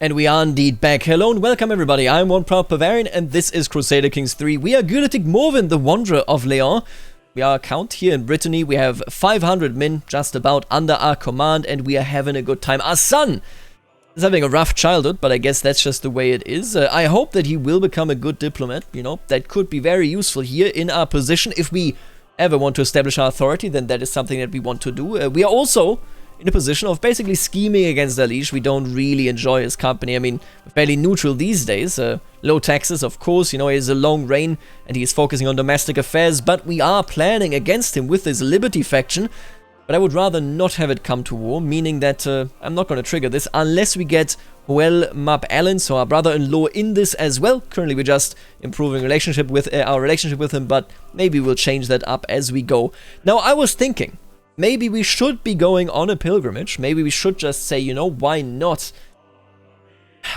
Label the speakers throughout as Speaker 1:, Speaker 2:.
Speaker 1: And we are indeed back. Hello and welcome everybody, I'm one proud Bavarian and this is Crusader Kings 3. We are Guillaume Morven, the Wanderer of Leon. We are a count here in Brittany, we have 500 men just about under our command and we are having a good time. Our son is having a rough childhood, but I guess that's just the way it is. I hope that he will become a good diplomat, you know, that could be very useful here in our position. If we ever want to establish our authority, then that is something that we want to do. We are also in a position of basically scheming against Alish. We don't really enjoy his company. I mean, we're fairly neutral these days. Low taxes, of course, you know, he has a long reign and he's focusing on domestic affairs, but we are planning against him with this Liberty faction. But I would rather not have it come to war, meaning that I'm not going to trigger this unless we get Hoel Map Allen, so our brother-in-law, in this as well. Currently we're just improving our relationship with him, but maybe we'll change that up as we go. Now, I was thinking, maybe we should be going on a pilgrimage. Maybe we should just say, you know, why not?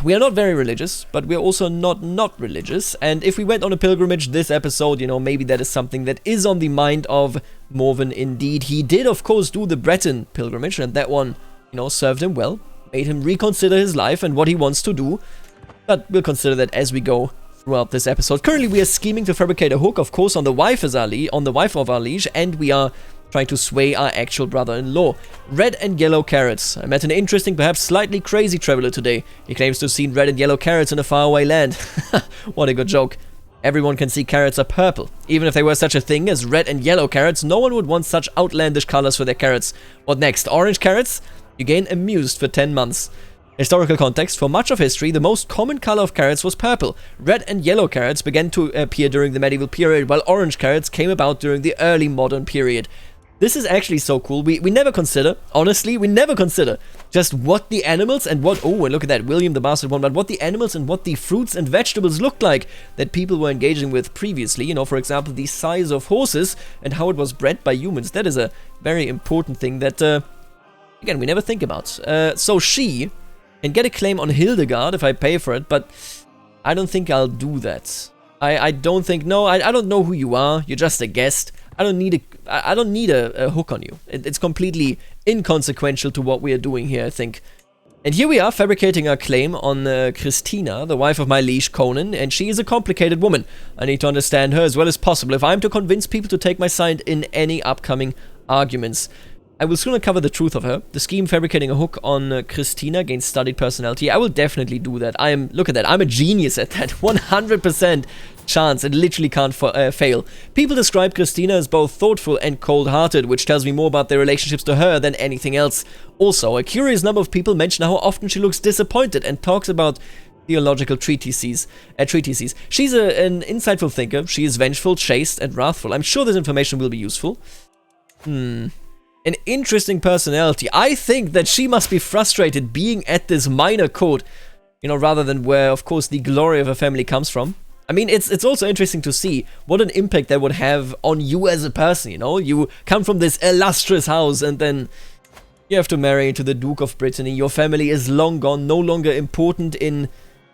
Speaker 1: We are not very religious, but we're also not religious. And if we went on a pilgrimage this episode, you know, maybe that is something that is on the mind of Morven indeed. He did, of course, do the Breton pilgrimage, and that one, you know, served him well. Made him reconsider his life and what he wants to do. But we'll consider that as we go throughout this episode. Currently, we are scheming to fabricate a hook, of course, on the wife of our liege, and we are trying to sway our actual brother-in-law. Red and yellow carrots. I met an interesting, perhaps slightly crazy traveler today. He claims to have seen red and yellow carrots in a faraway land. What a good joke. Everyone can see carrots are purple. Even if they were such a thing as red and yellow carrots, no one would want such outlandish colors for their carrots. What next? Orange carrots? You gain amused for 10 months. Historical context. For much of history, the most common color of carrots was purple. Red and yellow carrots began to appear during the medieval period, while orange carrots came about during the early modern period. This is actually so cool. We never consider, honestly, we never consider just what the animals and what, oh, and look at that, William the Bastard one, but what the animals and what the fruits and vegetables looked like that people were engaging with previously. You know, for example, the size of horses and how it was bred by humans. That is a very important thing that, again, we never think about. So she can get a claim on Hildegard if I pay for it, but I don't think I'll do that. I don't think, no, I don't know who you are. You're just a guest. I don't need a hook on you. It's completely inconsequential to what we are doing here, I think. And here we are, fabricating our claim on Christina, the wife of my liege Conan, and she is a complicated woman. I need to understand her as well as possible if I'm to convince people to take my side in any upcoming arguments. I will soon uncover the truth of her. The scheme fabricating a hook on Christina gains studied personality. I will definitely do that. Look at that, I'm a genius at that. 100% chance, it literally can't fail. People describe Christina as both thoughtful and cold-hearted, which tells me more about their relationships to her than anything else. Also, a curious number of people mention how often she looks disappointed and talks about theological treatises. She's an insightful thinker. She is vengeful, chaste, and wrathful. I'm sure this information will be useful. An interesting personality. I think that she must be frustrated being at this minor court, you know, rather than where, of course, the glory of her family comes from. I mean, it's also interesting to see what an impact that would have on you as a person, you know? You come from this illustrious house and then you have to marry into the Duke of Brittany. Your family is long gone, no longer important in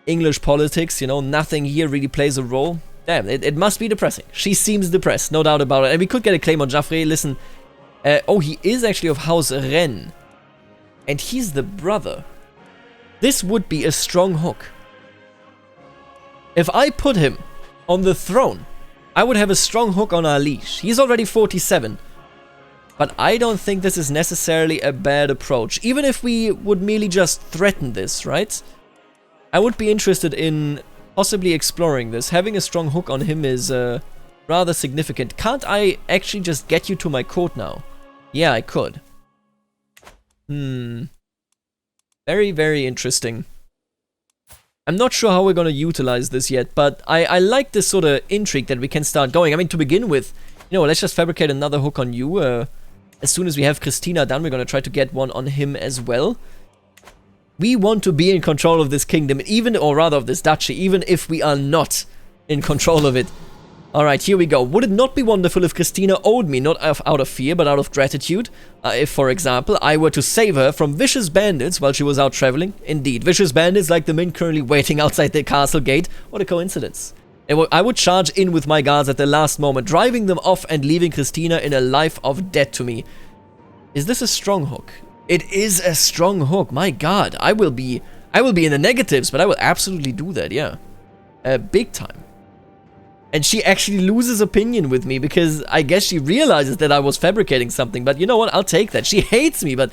Speaker 1: English politics, you know? Nothing here really plays a role. Damn, it must be depressing. She seems depressed, no doubt about it. And we could get a claim on Jaffrey. Listen, oh, he is actually of House Ren. And he's the brother. This would be a strong hook. If I put him on the throne, I would have a strong hook on our liege. He's already 47. But I don't think this is necessarily a bad approach. Even if we would merely just threaten this, right? I would be interested in possibly exploring this. Having a strong hook on him is rather significant. Can't I actually just get you to my court now? Yeah, I could. Very, very interesting. I'm not sure how we're going to utilize this yet, but I like this sort of intrigue that we can start going. I mean, to begin with, you know, let's just fabricate another hook on you. As soon as we have Christina done, we're going to try to get one on him as well. We want to be in control of this kingdom, or rather of this duchy, even if we are not in control of it. Alright, here we go. Would it not be wonderful if Christina owed me, not out of fear, but out of gratitude? If, for example, I were to save her from vicious bandits while she was out traveling? Indeed, vicious bandits like the men currently waiting outside the castle gate. What a coincidence. I would charge in with my guards at the last moment, driving them off and leaving Christina in a life of debt to me. Is this a strong hook? It is a strong hook, my god. I will be I will be in the negatives, but I will absolutely do that, yeah. Big time. And she actually loses opinion with me because I guess she realizes that I was fabricating something. But you know what? I'll take that. She hates me, but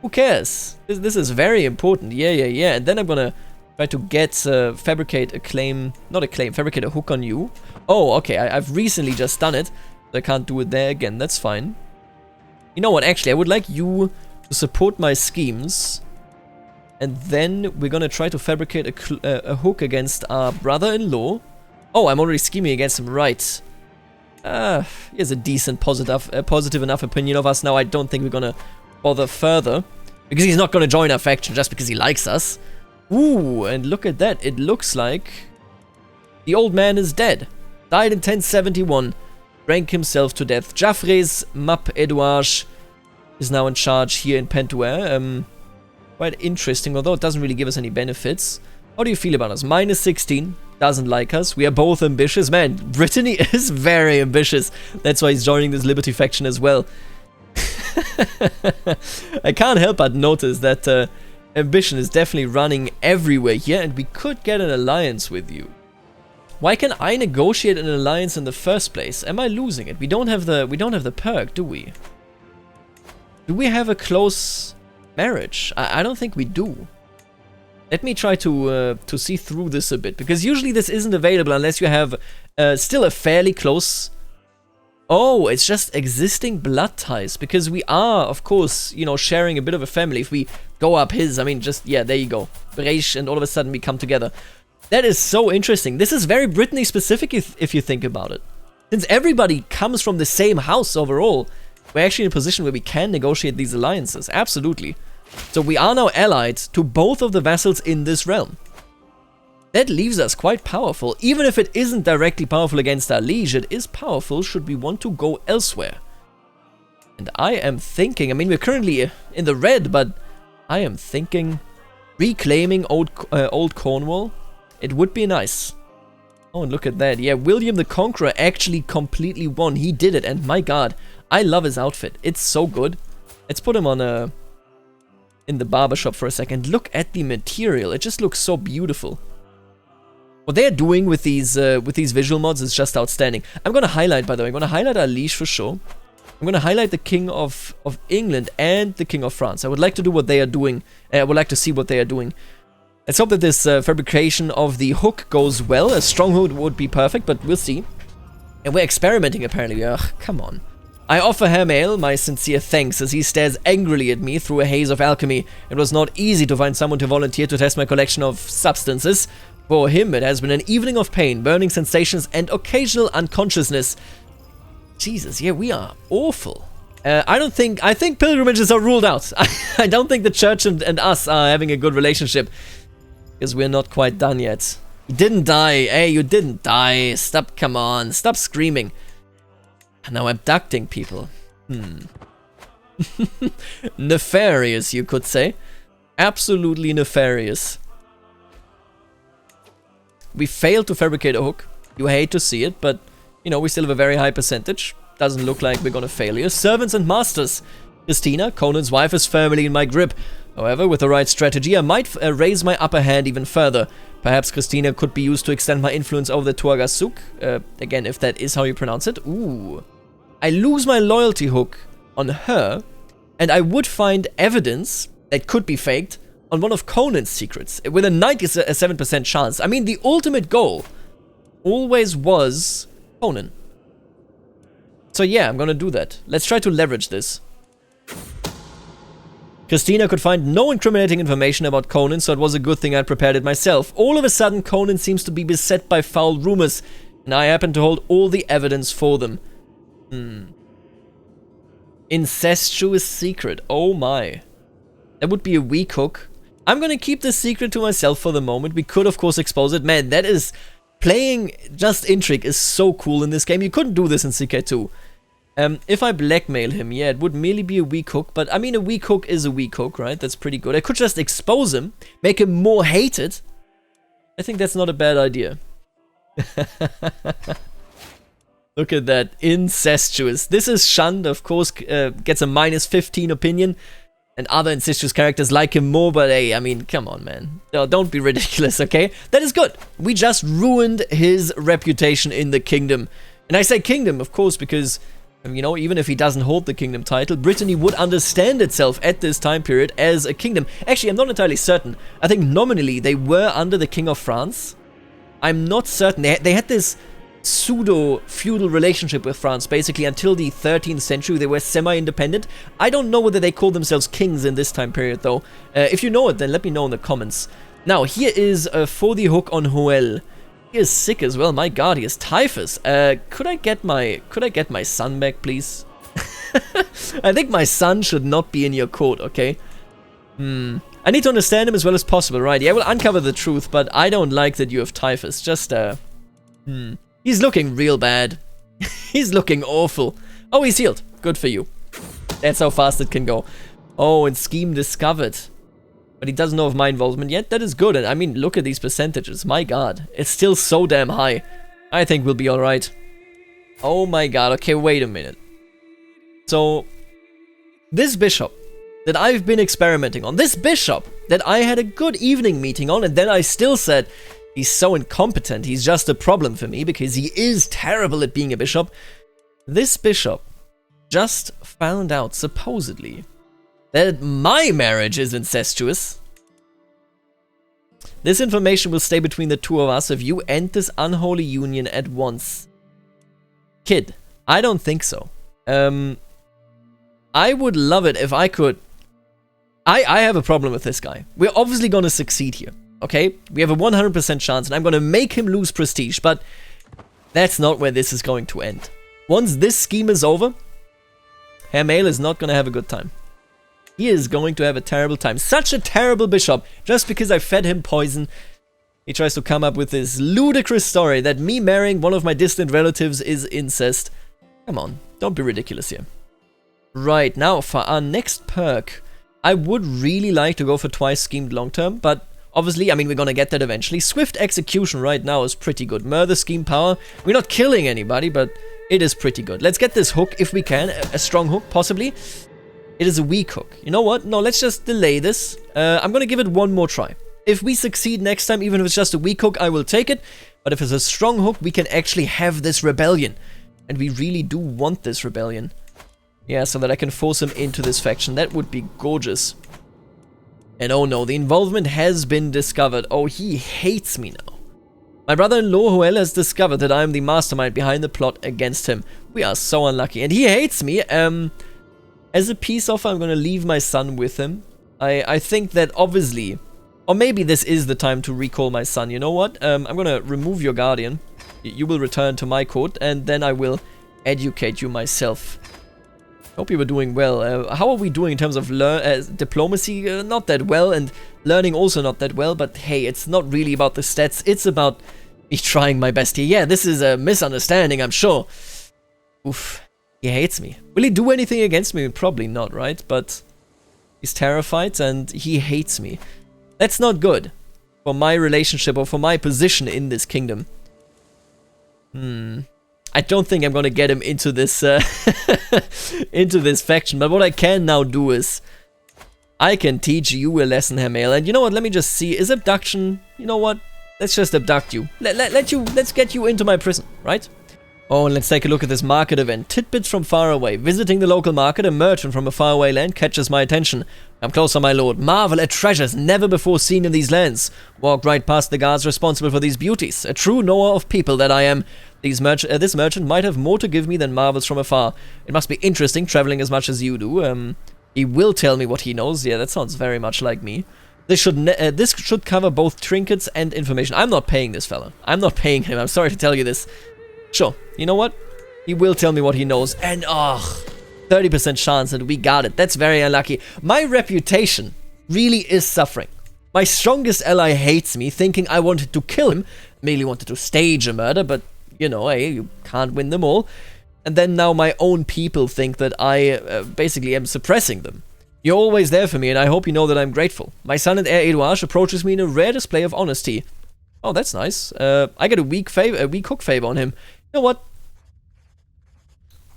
Speaker 1: who cares? This is very important. Yeah. And then I'm gonna try to get fabricate a claim, not a claim, fabricate a hook on you. Oh, okay. I've recently just done it. I can't do it there again. That's fine. You know what? Actually, I would like you to support my schemes. And then we're gonna try to fabricate a hook against our brother-in-law. Oh, I'm already scheming against him, right. He has a decent positive enough opinion of us now. I don't think we're gonna bother further. Because he's not gonna join our faction just because he likes us. Ooh, and look at that. It looks like the old man is dead. Died in 1071. Drank himself to death. Jaffrey's Map Edouard is now in charge here in Pentuer. Quite interesting, although it doesn't really give us any benefits. How do you feel about us? Minus 16. Doesn't like us. We are both ambitious. Man, Brittany is very ambitious. That's why he's joining this Liberty faction as well. I can't help but notice that ambition is definitely running everywhere here, and we could get an alliance with you. Why can I negotiate an alliance in the first place? Am I losing it? We don't have the perk, do we? Do we have a close marriage? I don't think we do. Let me try to see through this a bit, because usually this isn't available unless you have still a fairly close... Oh, it's just existing blood ties, because we are, of course, you know, sharing a bit of a family. If we go up his, I mean, just, yeah, there you go. Breach, and all of a sudden we come together. That is so interesting. This is very Brittany specific if you think about it. Since everybody comes from the same house overall, we're actually in a position where we can negotiate these alliances. Absolutely. So we are now allied to both of the vassals in this realm. That leaves us quite powerful. Even if it isn't directly powerful against our liege, it is powerful should we want to go elsewhere. And I am thinking, I mean, we're currently in the red, but I am thinking reclaiming old Cornwall. It would be nice. Oh, and look at that. Yeah, William the Conqueror actually completely won. He did it, and my god, I love his outfit. It's so good. Let's put him on in the barbershop for a second. Look at the material. It just looks so beautiful. What they're doing with these visual mods is just outstanding. I'm gonna highlight, by the way, I'm gonna highlight our liege for sure. I'm gonna highlight the King of England and the King of France. I would like to do what they are doing. I would like to see what they are doing. Let's hope that this fabrication of the hook goes well. A stronghold would be perfect, but we'll see. And we're experimenting apparently. Ugh, come on. I offer Hermail my sincere thanks as he stares angrily at me through a haze of alchemy. It was not easy to find someone to volunteer to test my collection of substances. For him, it has been an evening of pain, burning sensations, and occasional unconsciousness. Jesus, yeah, we are awful. I think pilgrimages are ruled out. I don't think the church and us are having a good relationship. Because we're not quite done yet. You didn't die. Hey, you didn't die. Stop, come on. Stop screaming. Now abducting people. Nefarious, you could say. Absolutely nefarious. We failed to fabricate a hook. You hate to see it, but, you know, we still have a very high percentage. Doesn't look like we're gonna fail here. Servants and masters. Christina, Conan's wife, is firmly in my grip. However, with the right strategy, I might raise my upper hand even further. Perhaps Christina could be used to extend my influence over the Tuagasuk. Again, if that is how you pronounce it. Ooh. I lose my loyalty hook on her, and I would find evidence that could be faked on one of Conan's secrets, with a 97% chance. I mean, the ultimate goal always was Conan. So yeah, I'm gonna do that. Let's try to leverage this. Christina could find no incriminating information about Conan, so it was a good thing I'd prepared it myself. All of a sudden, Conan seems to be beset by foul rumors, and I happen to hold all the evidence for them. Incestuous secret. Oh my. That would be a weak hook. I'm gonna keep this secret to myself for the moment. We could, of course, expose it. Man, that is... Playing just Intrigue is so cool in this game. You couldn't do this in CK2. If I blackmail him, yeah, it would merely be a weak hook. But, I mean, a weak hook is a weak hook, right? That's pretty good. I could just expose him, make him more hated. I think that's not a bad idea. Look at that. Incestuous. This is shunned, of course, gets a -15 opinion. and other incestuous characters like him more, but hey, I mean, come on, man. No, don't be ridiculous, okay? That is good. We just ruined his reputation in the kingdom. And I say kingdom, of course, because, you know, even if he doesn't hold the kingdom title, Brittany would understand itself at this time period as a kingdom. Actually, I'm not entirely certain. I think nominally they were under the King of France. I'm not certain. They had this pseudo-feudal relationship with France, basically, until the 13th century. They were semi-independent. I don't know whether they call themselves kings in this time period, though. If you know it, then let me know in the comments. Now, here is for the hook on Hoel. He is sick as well. My god, he has typhus. Could I get my son back, please? I think my son should not be in your court, okay? I need to understand him as well as possible, right? Yeah, we'll uncover the truth, but I don't like that you have typhus. Just, He's looking real bad. He's looking awful. Oh, he's healed. Good for you. That's how fast it can go. Oh, and scheme discovered. But he doesn't know of my involvement yet. That is good. And I mean, look at these percentages. My god. It's still so damn high. I think we'll be alright. Oh my god. Okay, wait a minute. So, this bishop that I've been experimenting on, this bishop that I had a good evening meeting on, and then I still said, he's so incompetent, he's just a problem for me because he is terrible at being a bishop. This bishop just found out, supposedly, that my marriage is incestuous. This information will stay between the two of us if you end this unholy union at once. Kid, I don't think so. I would love it if I could. I have a problem with this guy. We're obviously going to succeed here. Okay, we have a 100% chance, and I'm going to make him lose prestige, but that's not where this is going to end. Once this scheme is over, Hermail is not going to have a good time. He is going to have a terrible time. Such a terrible bishop, just because I fed him poison. He tries to come up with this ludicrous story that me marrying one of my distant relatives is incest. Come on, don't be ridiculous here. Right, now for our next perk, I would really like to go for twice schemed long term, but obviously, I mean, we're gonna get that eventually. Swift execution right now is pretty good. Murder scheme power. We're not killing anybody, but it is pretty good. Let's get this hook if we can. A strong hook, possibly. It is a weak hook. You know what? No, let's just delay this. I'm gonna give it one more try. If we succeed next time, even if it's just a weak hook, I will take it. But if it's a strong hook, we can actually have this rebellion. And we really do want this rebellion. Yeah, so that I can force him into this faction. That would be gorgeous. And oh no, the involvement has been discovered. Oh, he hates me now. My brother-in-law, Hoel, has discovered that I am the mastermind behind the plot against him. We are so unlucky. And he hates me. As a peace offer, I'm going to leave my son with him. I think that obviously... Or maybe this is the time to recall my son. You know what? I'm going to remove your guardian. You will return to my court. And then I will educate you myself. Hope you were doing well. How are we doing in terms of diplomacy? Not that well, and learning also not that well, but hey, it's not really about the stats, it's about me trying my best here. Yeah, this is a misunderstanding, I'm sure. Oof, he hates me. Will he do anything against me? Probably not, right? But he's terrified and he hates me. That's not good for my relationship or for my position in this kingdom. I don't think I'm gonna get him into this into this faction, but what I can now do is I can teach you a lesson, Hermail. And you know what? Let me just see. Is abduction? You know what? Let's just abduct you. Let's get you into my prison, right? Oh, and let's take a look at this market event. Tidbits from far away. Visiting the local market, a merchant from a faraway land catches my attention. Come closer, my lord. Marvel at treasures never before seen in these lands. Walked right past the guards responsible for these beauties. A true knower of people that I am. This merchant might have more to give me than marvels from afar. It must be interesting traveling as much as you do. He will tell me what he knows. Yeah, that sounds very much like me. This should cover both trinkets and information. I'm not paying this fella. I'm not paying him. I'm sorry to tell you this. Sure, you know what? He will tell me what he knows. And, 30% chance that we got it. That's very unlucky. My reputation really is suffering. My strongest ally hates me, thinking I wanted to kill him. Merely wanted to stage a murder, but, you know, hey, you can't win them all. And then now my own people think that I basically am suppressing them. You're always there for me, and I hope you know that I'm grateful. My son and heir Edouard approaches me in a rare display of honesty. Oh, that's nice. I get a weak hook favor on him. You know what?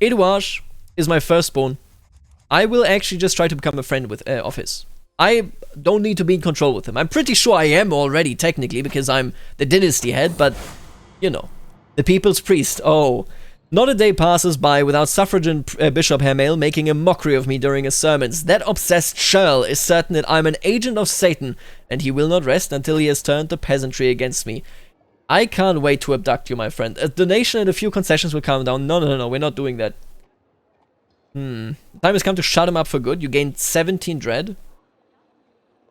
Speaker 1: Edouard is my firstborn. I will actually just try to become a friend with of his. I don't need to be in control with him. I'm pretty sure I am already, technically, because I'm the dynasty head, but, you know. The people's priest. Oh. Not a day passes by without suffragan Bishop Hermail making a mockery of me during his sermons. That obsessed churl is certain that I'm an agent of Satan, and he will not rest until he has turned the peasantry against me. I can't wait to abduct you, my friend. A donation and a few concessions will calm down. No, we're not doing that. The time has come to shut him up for good. You gained 17 dread.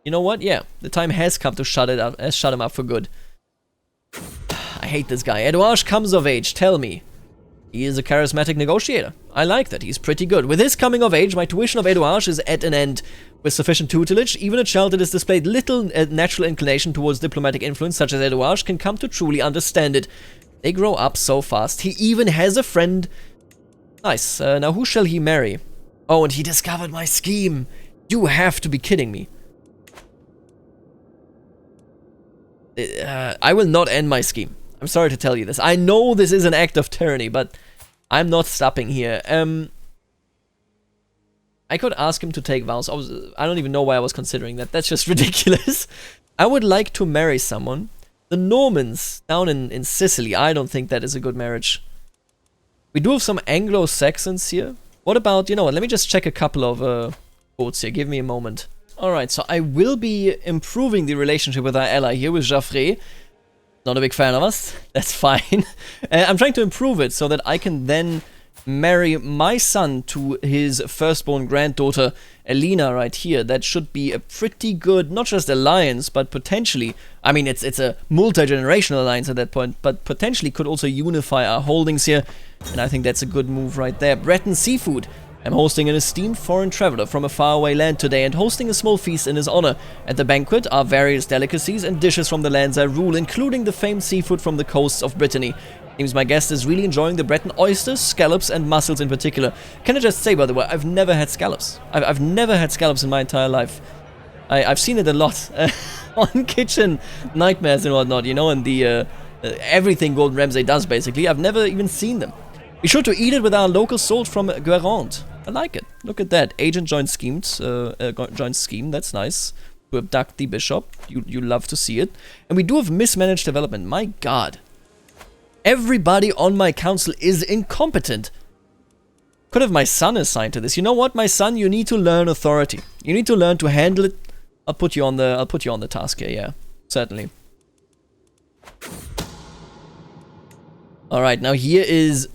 Speaker 1: You know what? Yeah, the time has come to shut him up for good. I hate this guy. Edouard comes of age. Tell me. He is a charismatic negotiator. I like that. He's pretty good. With his coming of age, my tuition of Edouard is at an end. With sufficient tutelage, even a child that has displayed little natural inclination towards diplomatic influence, such as Edouard, can come to truly understand it. They grow up so fast. He even has a friend. Nice. Now who shall he marry? Oh, and he discovered my scheme. You have to be kidding me. I will not end my scheme. I'm sorry to tell you this. I know this is an act of tyranny, but I'm not stopping here. I could ask him to take vows. I don't even know why I was considering that. That's just ridiculous. I would like to marry someone. The Normans down in Sicily. I don't think that is a good marriage. We do have some Anglo-Saxons here. What about, you know what, let me just check a couple of quotes here. Give me a moment. Alright, so I will be improving the relationship with our ally here, with Jaffrey. Not a big fan of us. That's fine. I'm trying to improve it so that I can then marry my son to his firstborn granddaughter, Elena, right here. That should be a pretty good, not just alliance, but potentially, I mean, it's a multi-generational alliance at that point, but potentially could also unify our holdings here. And I think that's a good move right there. Breton Seafood. I'm hosting an esteemed foreign traveler from a faraway land today and hosting a small feast in his honor. At the banquet are various delicacies and dishes from the lands I rule, including the famed seafood from the coasts of Brittany. Seems my guest is really enjoying the Breton oysters, scallops, and mussels in particular. Can I just say, by the way, I've never had scallops. I've never had scallops in my entire life. I've seen it a lot on Kitchen Nightmares and whatnot, you know, and the everything Gordon Ramsay does, basically. I've never even seen them. Be sure to eat it with our local salt from Guerrand. I like it. Look at that. Agent joins scheme. That's nice. To abduct the bishop. You love to see it. And we do have mismanaged development. My god. Everybody on my council is incompetent. Could have my son assigned to this. You know what, my son? You need to learn authority. You need to learn to handle it. I'll put you on the task here, yeah. Certainly. Alright, now here is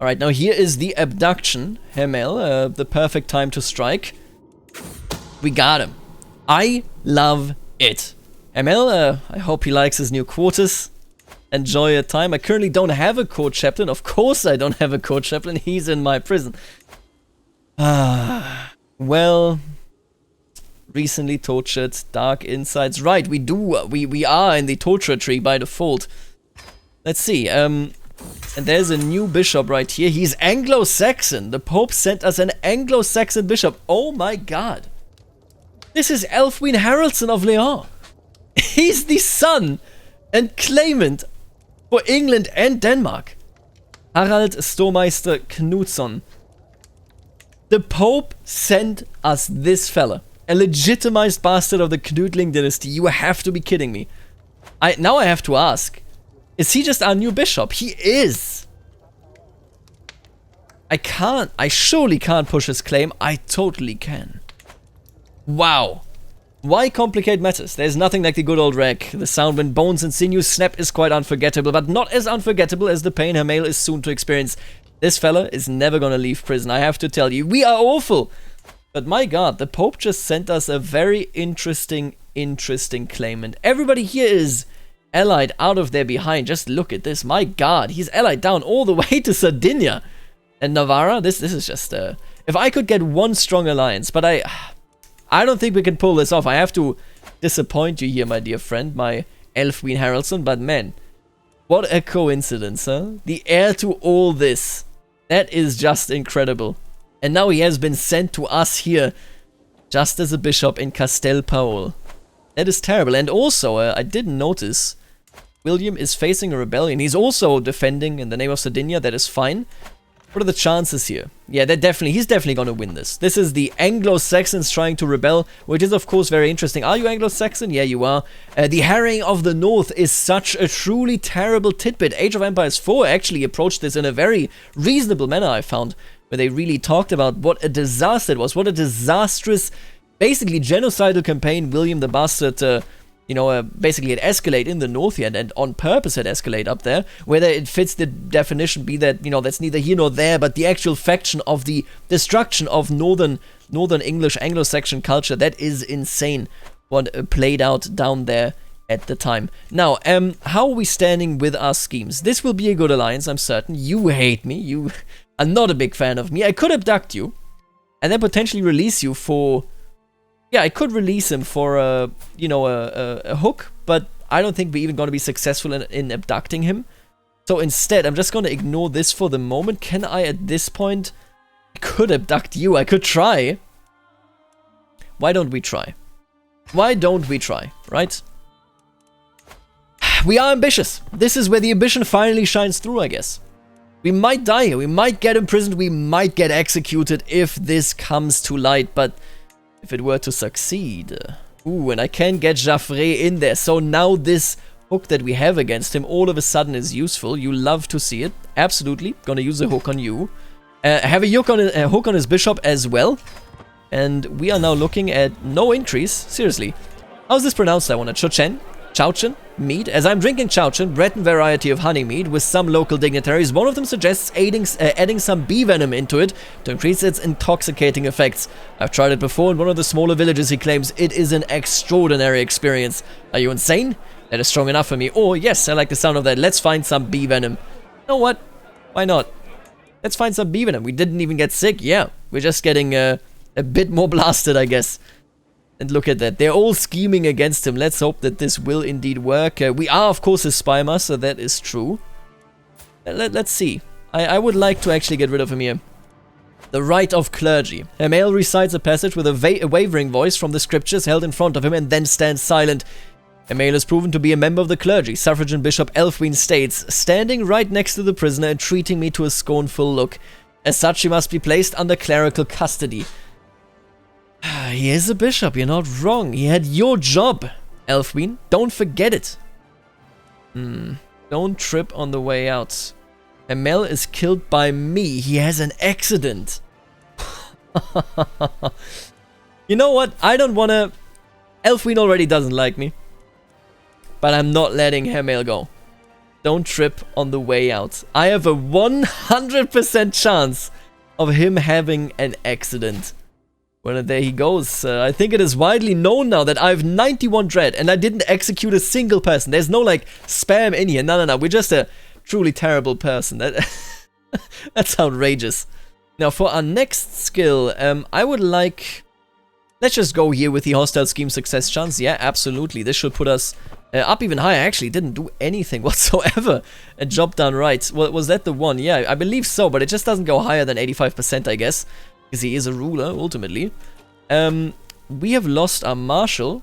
Speaker 1: the abduction, Hermail, the perfect time to strike. We got him. I love it. Hermail, I hope he likes his new quarters. Enjoy your time. I currently don't have a court chaplain. Of course I don't have a court chaplain. He's in my prison. Well, recently tortured, dark insights. Right, we are in the torture tree by default. Let's see, and there's a new bishop right here. He's Anglo-Saxon. The Pope sent us an Anglo-Saxon bishop. Oh my god. This is Elfwine Haraldson of Leon. He's the son and claimant for England and Denmark. Harald Stormeister Knutsson. The Pope sent us this fella. A legitimized bastard of the Knudling dynasty. You have to be kidding me. Now I have to ask. Is he just our new bishop? He is. I surely can't push his claim. I totally can. Wow. Why complicate matters? There's nothing like the good old wreck. The sound when bones and sinews snap is quite unforgettable, but not as unforgettable as the pain Hermail is soon to experience. This fella is never gonna leave prison, I have to tell you. We are awful! But my god, the Pope just sent us a very interesting claimant. Everybody here is allied out of their behind. Just look at this. My god, he's allied down all the way to Sardinia. And Navarra, this is just if I could get one strong alliance, but I don't think we can pull this off. I have to disappoint you here, my dear friend, my Elfwine Haraldson, but man, what a coincidence, huh? The heir to all this. That is just incredible. And now he has been sent to us here, just as a bishop in Castel Paol. That is terrible. And also, I didn't notice, William is facing a rebellion. He's also defending in the name of Sardinia. That is fine. What are the chances here? Yeah, he's definitely gonna win this. This is the Anglo-Saxons trying to rebel, which is of course very interesting. Are you Anglo-Saxon? Yeah, you are. The Harrying of the North is such a truly terrible tidbit. Age of Empires 4 actually approached this in a very reasonable manner, I found, where they really talked about what a disaster it was, what a disastrous, basically genocidal campaign William the Bastard basically it escalate in the north here, and on purpose it escalate up there. Whether it fits the definition be that, that's neither here nor there, but the actual faction of the destruction of northern English Anglo-Saxon culture, that is insane what played out down there at the time. Now, how are we standing with our schemes? This will be a good alliance, I'm certain. You hate me, you are not a big fan of me. I could abduct you, and then potentially release you for... Yeah, I could release him for a hook, but I don't think we're even going to be successful in abducting him. So instead, I'm just going to ignore this for the moment. Can I, at this point, I could abduct you. I could try. Why don't we try? Why don't we try, right? We are ambitious. This is where the ambition finally shines through, I guess. We might die here. We might get imprisoned. We might get executed if this comes to light, but... if it were to succeed. Ooh, and I can get Jaffrey in there. So now this hook that we have against him all of a sudden is useful. You love to see it. Absolutely. Gonna use a hook on you. Have a hook on his bishop as well. And we are now looking at no increase. Seriously. How's this pronounced, I wonder? Chochen? Chauchen? Mead? As I'm drinking Chauchen, Breton variety of honey mead with some local dignitaries, one of them suggests adding some bee venom into it to increase its intoxicating effects. I've tried it before in one of the smaller villages. He claims it is an extraordinary experience. Are you insane? That is strong enough for me. Oh, yes, I like the sound of that. Let's find some bee venom. You know what? Why not? Let's find some bee venom. We didn't even get sick. Yeah, we're just getting a bit more blasted, I guess. And look at that. They're all scheming against him. Let's hope that this will indeed work. We are, of course, his spy master. That is true. Let's see. I would like to actually get rid of him here. The Rite of Clergy. A male recites a passage with a wavering voice from the scriptures held in front of him and then stands silent. A male is proven to be a member of the clergy. Suffragan Bishop Elfwine states, standing right next to the prisoner and treating me to a scornful look. As such, he must be placed under clerical custody. He is a bishop, you're not wrong. He had your job, Elfwine. Don't forget it. Don't trip on the way out. Amel is killed by me. He has an accident. You know what? I don't wanna... Elfwine already doesn't like me. But I'm not letting Hamel go. Don't trip on the way out. I have a 100% chance of him having an accident. Well, there he goes. I think it is widely known now that I have 91 dread and I didn't execute a single person. There's no, like, spam in here. No. We're just a truly terrible person. That's outrageous. Now, for our next skill, I would like... Let's just go here with the hostile scheme success chance. Yeah, absolutely. This should put us up even higher. Actually, didn't do anything whatsoever. A job done right. Well, was that the one? Yeah, I believe so, but it just doesn't go higher than 85%, I guess. Because he is a ruler, ultimately. We have lost our marshal.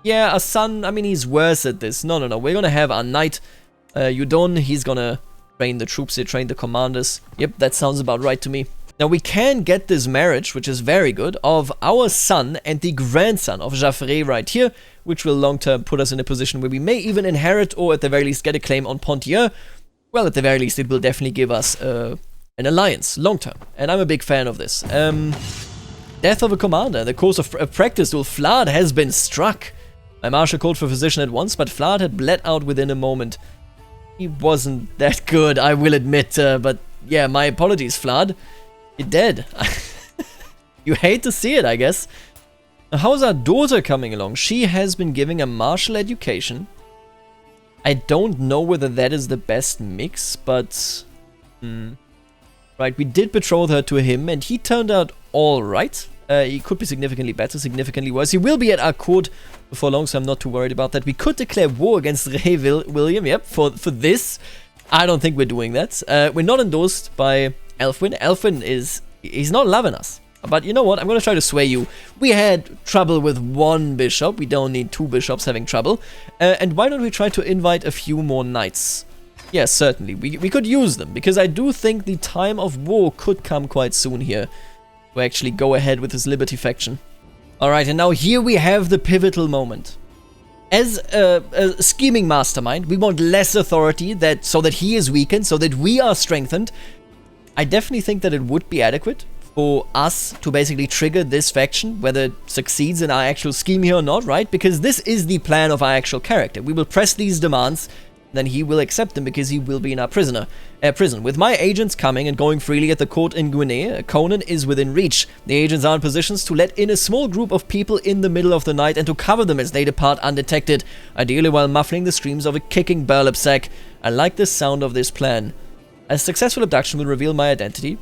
Speaker 1: Yeah, our son, I mean, he's worse at this. No. We're gonna have our knight, Udon. He's gonna train the troops here, train the commanders. Yep, that sounds about right to me. Now, we can get this marriage, which is very good, of our son and the grandson of Jaffrey right here, which will long-term put us in a position where we may even inherit, or at the very least get a claim on Pontier. Well, at the very least, it will definitely give us an alliance, long-term. And I'm a big fan of this. Death of a commander. In the course of practice, Vlad has been struck. My marshal called for physician at once, but Vlad had bled out within a moment. He wasn't that good, I will admit, but yeah, my apologies, Vlad. You're dead. You hate to see it, I guess. Now, how's our daughter coming along? She has been giving a martial education. I don't know whether that is the best mix, but... Right, we did betroth her to him, and he turned out alright. He could be significantly better, significantly worse. He will be at our court before long, so I'm not too worried about that. We could declare war against Ray William, yep, for this. I don't think we're doing that. We're not endorsed by Elfwine. Elfwine he's not loving us. But you know what? I'm going to try to sway you. We had trouble with one bishop. We don't need two bishops having trouble. And why don't we try to invite a few more knights? Yes, certainly. We could use them, because I do think the time of war could come quite soon here. To actually go ahead with this Liberty faction. Alright, and now here we have the pivotal moment. As a scheming mastermind, we want less authority so that he is weakened, so that we are strengthened. I definitely think that it would be adequate for us to basically trigger this faction, whether it succeeds in our actual scheme here or not, right? Because this is the plan of our actual character. We will press these demands, then he will accept them because he will be in our prison. With my agents coming and going freely at the court in Guinea, Conan is within reach. The agents are in positions to let in a small group of people in the middle of the night and to cover them as they depart undetected, ideally while muffling the screams of a kicking burlap sack. I like the sound of this plan. A successful abduction will reveal my identity.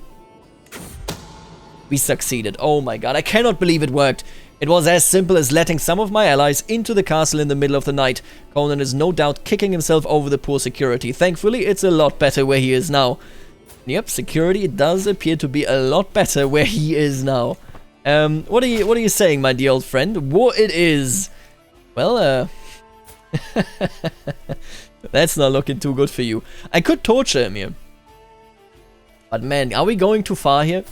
Speaker 1: We succeeded. Oh my god, I cannot believe it worked. It was as simple as letting some of my allies into the castle in the middle of the night. Conan is no doubt kicking himself over the poor security. Thankfully, it's a lot better where he is now. Yep, security does appear to be a lot better where he is now. What are you saying, my dear old friend? War it is. Well, that's not looking too good for you. I could torture him here. But man, are we going too far here?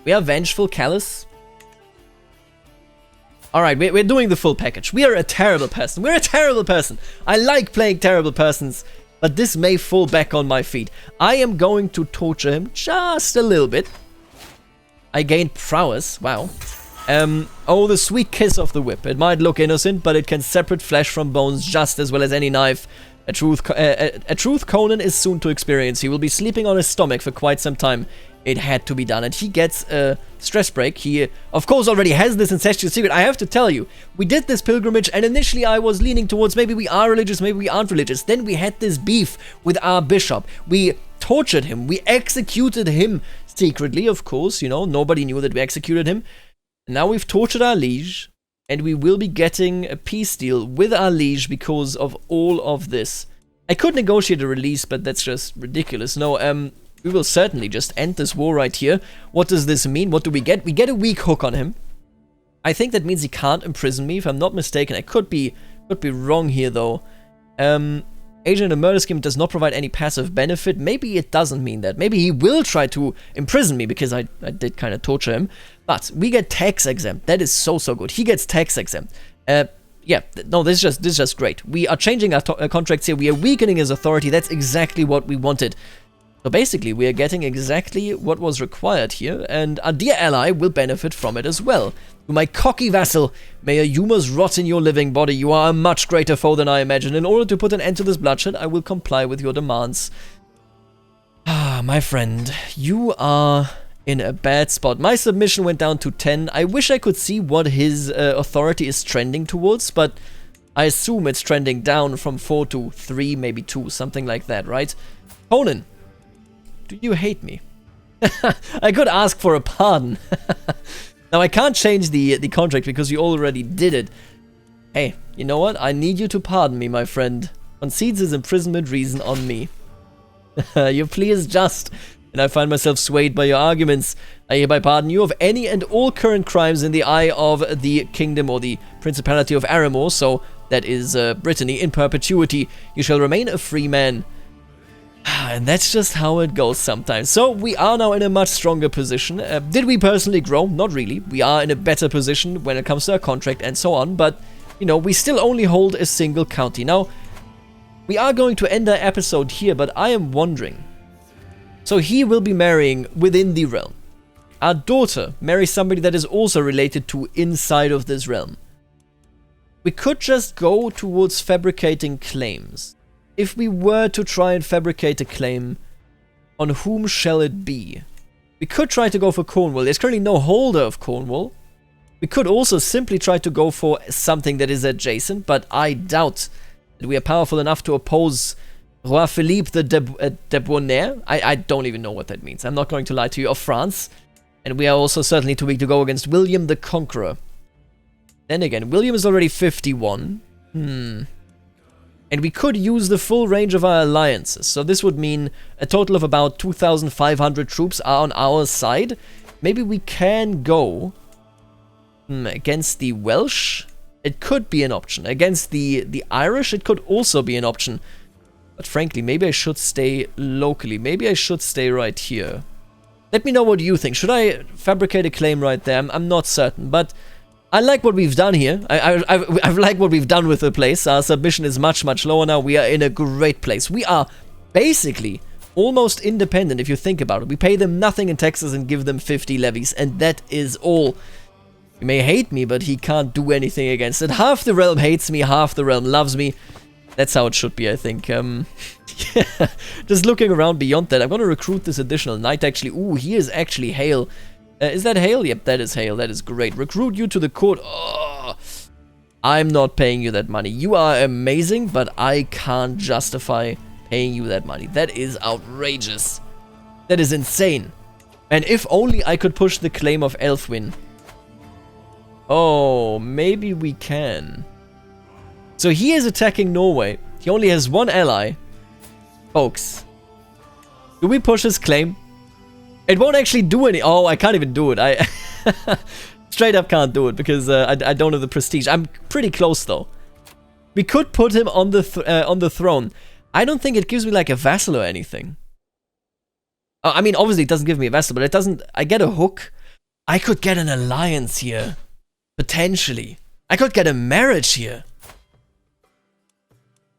Speaker 1: We are vengeful, callous. Alright, we're doing the full package. We are a terrible person. We're a terrible person. I like playing terrible persons, but this may fall back on my feet. I am going to torture him just a little bit. I gained prowess. Wow. Oh, the sweet kiss of the whip. It might look innocent, but it can separate flesh from bones just as well as any knife. A truth Conan is soon to experience. He will be sleeping on his stomach for quite some time. It had to be done, and he gets a stress break. He, of course, already has this incestuous secret. I have to tell you, we did this pilgrimage, and initially I was leaning towards maybe we are religious, maybe we aren't religious. Then we had this beef with our bishop. We tortured him. We executed him secretly, of course. You know, nobody knew that we executed him. And now we've tortured our liege, and we will be getting a peace deal with our liege because of all of this. I could negotiate a release, but that's just ridiculous. No, we will certainly just end this war right here. What does this mean? What do we get? We get a weak hook on him. I think that means he can't imprison me, if I'm not mistaken. I could be wrong here, though. Agent in a murder scheme does not provide any passive benefit. Maybe it doesn't mean that. Maybe he will try to imprison me, because I did kind of torture him. But we get tax exempt. That is so good. He gets tax exempt. Yeah, no, this is just great. We are changing our contracts here. We are weakening his authority. That's exactly what we wanted. So basically, we are getting exactly what was required here, and our dear ally will benefit from it as well. To my cocky vassal, may your humors rot in your living body. You are a much greater foe than I imagined. In order to put an end to this bloodshed, I will comply with your demands. Ah, my friend, you are in a bad spot. My submission went down to 10. I wish I could see what his authority is trending towards, but I assume it's trending down from 4 to 3, maybe 2, something like that, right? Conan, do you hate me? I could ask for a pardon. Now, I can't change the contract because you already did it. Hey, you know what? I need you to pardon me, my friend. Concedes his imprisonment reason on me. Your plea is just, and I find myself swayed by your arguments. I hereby pardon you of any and all current crimes in the eye of the kingdom or the principality of Aramor, so that is Brittany, in perpetuity. You shall remain a free man. And that's just how it goes sometimes. So we are now in a much stronger position. Did we personally grow? Not really. We are in a better position when it comes to our contract and so on. But, you know, we still only hold a single county. Now, we are going to end our episode here, but I am wondering. So he will be marrying within the realm. Our daughter marries somebody that is also related to inside of this realm. We could just go towards fabricating claims. If we were to try and fabricate a claim, on whom shall it be? We could try to go for Cornwall. There's currently no holder of Cornwall. We could also simply try to go for something that is adjacent, but I doubt that we are powerful enough to oppose Roi Philippe the Debonair. I don't even know what that means. I'm not going to lie to you. Of France. And we are also certainly too weak to go against William the Conqueror. Then again, William is already 51. And we could use the full range of our alliances. So this would mean a total of about 2,500 troops are on our side. Maybe we can go against the Welsh. It could be an option. Against the Irish, it could also be an option. But frankly, maybe I should stay locally. Maybe I should stay right here. Let me know what you think. Should I fabricate a claim right there? I'm not certain, but I like what we've done here. I like what we've done with the place. Our submission is much, much lower now. We are in a great place. We are basically almost independent if you think about it. We pay them nothing in taxes and give them 50 levies, and that is all. You may hate me, but he can't do anything against it. Half the realm hates me, half the realm loves me. That's how it should be, I think. Yeah. Just looking around beyond that, I'm gonna recruit this additional knight, actually. Ooh, he is actually Hale. Is that Hale? Yep, that is Hale. That is great. Recruit you to the court. Oh, I'm not paying you that money. You are amazing, but I can't justify paying you that money. That is outrageous. That is insane. And if only I could push the claim of Elfwin. Oh, maybe we can. So he is attacking Norway. He only has one ally. Folks, do we push his claim? It won't actually do any. Oh, I can't even do it. I straight up can't do it because I don't have the prestige. I'm pretty close though. We could put him on the throne. I don't think it gives me like a vassal or anything. I mean, obviously it doesn't give me a vassal, but it doesn't. I get a hook. I could get an alliance here, potentially. I could get a marriage here.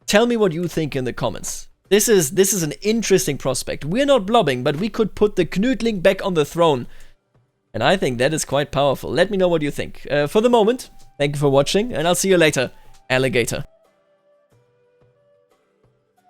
Speaker 1: Tell me what you think in the comments. This is an interesting prospect. We're not blobbing, but we could put the Knudling back on the throne. And I think that is quite powerful. Let me know what you think. For the moment, thank you for watching, and I'll see you later, alligator.